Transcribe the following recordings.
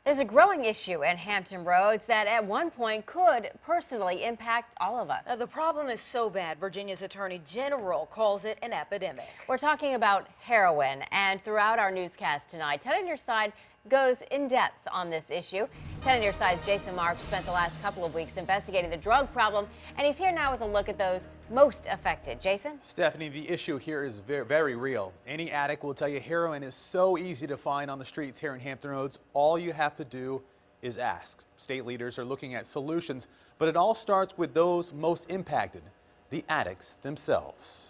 There's a growing issue in Hampton Roads that at one point could personally impact all of us. The problem is so bad, Virginia's Attorney General calls it an epidemic. We're talking about heroin, and throughout our newscast tonight, 10 on Your Side goes in depth on this issue. 10 on Your Side's Jason Marks spent the last couple of weeks investigating the drug problem, and he's here now with a look at those most affected. Jason? Stephanie, the issue here is very, very real. Any addict will tell you heroin is so easy to find on the streets here in Hampton Roads. All you have to do is ask. State leaders are looking at solutions, but it all starts with those most impacted, the addicts themselves.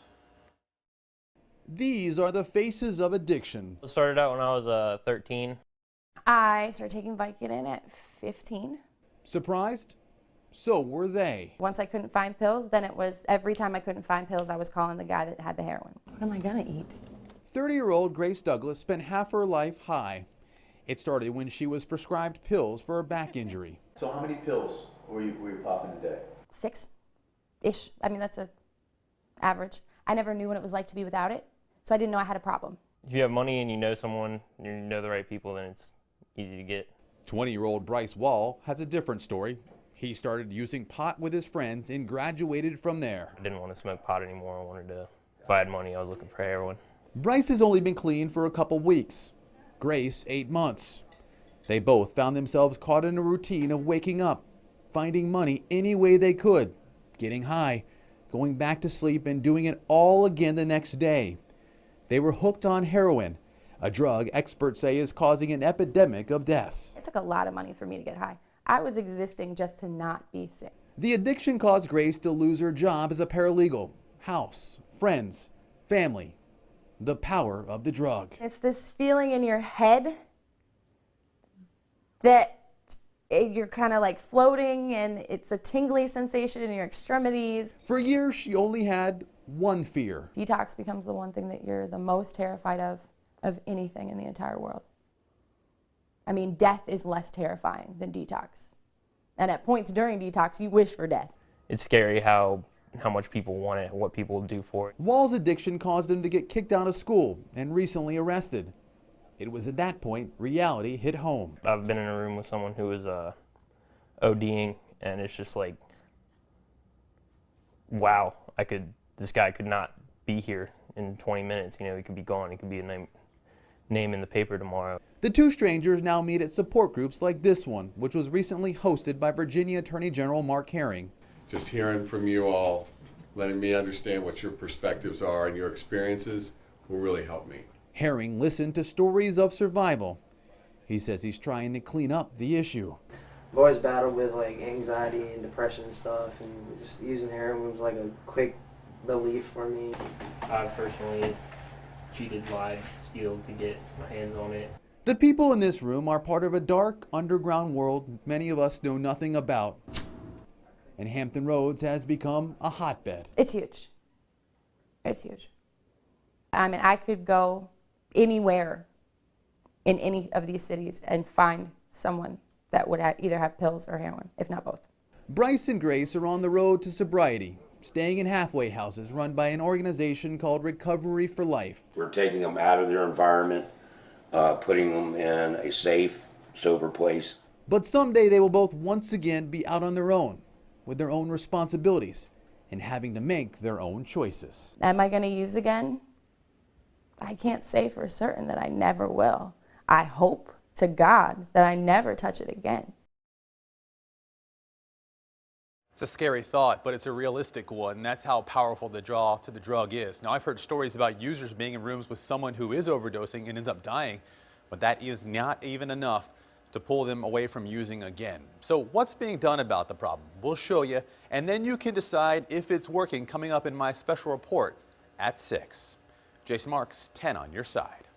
These are the faces of addiction. It started out when I was 13. I started taking Vicodin at 15. Surprised? So were they. Once I couldn't find pills, then it was every time I couldn't find pills, I was calling the guy that had the heroin. What am I gonna eat? 30-year-old Grace Douglas spent half her life high. It started when she was prescribed pills for a back injury. So how many pills were you popping a day? 6-ish. I mean, that's a average. I never knew what it was like to be without it, so I didn't know I had a problem. If you have money and you know someone, you know the right people, then it's easy to get. 20-year-old Bryce Wall has a different story. He started using pot with his friends and graduated from there. I didn't want to smoke pot anymore. I wanted to, if I had money, I was looking for heroin. Bryce has only been clean for a couple weeks. Grace, 8 months. They both found themselves caught in a routine of waking up, finding money any way they could, getting high, going back to sleep, and doing it all again the next day. They were hooked on heroin, a drug experts say is causing an epidemic of deaths. It took a lot of money for me to get high. I was existing just to not be sick. The addiction caused Grace to lose her job as a paralegal, house, friends, family. The power of the drug. It's this feeling in your head that you're kind of like floating, and it's a tingly sensation in your extremities. For years, she only had one fear. Detox becomes the one thing that you're the most terrified of anything in the entire world. I mean, death is less terrifying than detox. And at points during detox, you wish for death. It's scary how much people want it, what people do for it. Wall's addiction caused him to get kicked out of school and recently arrested. It was at that point reality hit home. I've been in a room with someone who was ODing, and it's just like, wow, this guy could not be here in 20 minutes. You know, he could be gone. He could be a name in the paper tomorrow. The two strangers now meet at support groups like this one, which was recently hosted by Virginia Attorney General Mark Herring. Just hearing from you all, letting me understand what your perspectives are and your experiences will really help me. Herring listened to stories of survival. He says he's trying to clean up the issue. I've always battled with like anxiety and depression and stuff, and just using heroin was like a quick relief for me. I personally cheated, lied, steal to get my hands on it. The people in this room are part of a dark underground world many of us know nothing about. And Hampton Roads has become a hotbed. It's huge. It's huge. I mean, I could go anywhere in any of these cities and find someone that would either have pills or heroin, if not both. Bryce and Grace are on the road to sobriety, staying in halfway houses run by an organization called Recovery for Life. We're taking them out of their environment, putting them in a safe, sober place. But someday they will both once again be out on their own, with their own responsibilities, and having to make their own choices. Am I going to use again? I can't say for certain that I never will. I hope to God that I never touch it again. It's a scary thought, but it's a realistic one. That's how powerful the draw to the drug is. Now, I've heard stories about users being in rooms with someone who is overdosing and ends up dying, but that is not even enough to pull them away from using again. So what's being done about the problem? We'll show you, and then you can decide if it's working, coming up in my special report at 6. Jason Marks, 10 on Your Side.